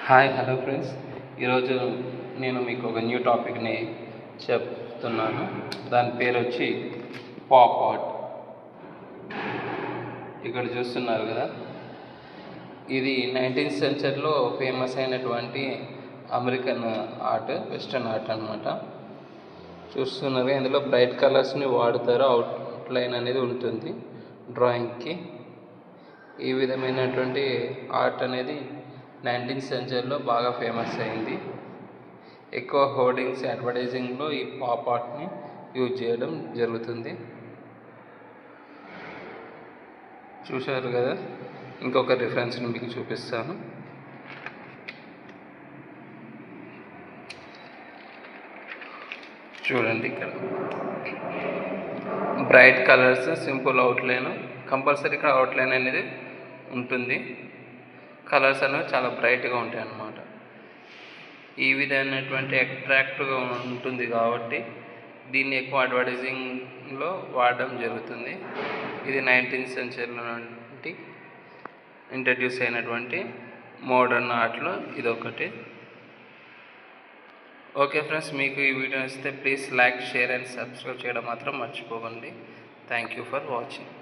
Hello friends. ఈరోజు నేను మీకు ఒక న్యూ టాపిక్ని చెప్తున్నాను. దాని పేరు వచ్చి పాప్ ఆర్ట్. ఇక్కడ చూస్తున్నారు కదా, ఇది 19th సెంచరీలో ఫేమస్ అయినటువంటి అమెరికన్ ఆర్ట్, వెస్ట్రన్ ఆర్ట్ అనమాట. చూస్తున్నారు, ఇందులో బ్రైట్ కలర్స్ని వాడుతారు. అవుట్లైన్ అనేది ఉంటుంది డ్రాయింగ్కి. ఈ విధమైనటువంటి ఆర్ట్ అనేది 19th సెంచరీలో బాగా ఫేమస్ అయింది. ఎక్కువ హోర్డింగ్స్, అడ్వర్టైజింగ్లో ఈ పాప్ ఆర్ట్ని యూజ్ చేయడం జరుగుతుంది. చూశారు కదా, ఇంకొక రిఫరెన్స్ని మీకు చూపిస్తాను. చూడండి, ఇక్కడ bright colours, simple outline. Compulsory ఇక్కడ అవుట్లైన్ అనేది ఉంటుంది. కలర్స్ అనేవి చాలా బ్రైట్గా ఉంటాయి అన్నమాట. ఈ విధమైనటువంటి అట్రాక్టివ్గా ఉంటుంది కాబట్టి దీన్ని ఎక్కువ అడ్వర్టైజింగ్లో వాడడం జరుగుతుంది. ఇది 19th సెంచరీలో నుండి ఇంట్రడ్యూస్ అయినటువంటి మోడర్న్ ఆర్ట్లో ఇదొకటి. ఓకే ఫ్రెండ్స్, మీకు ఈ వీడియో ఇస్తే please like, share and subscribe చేయడం మాత్రం మర్చిపోకండి. Thank you for watching.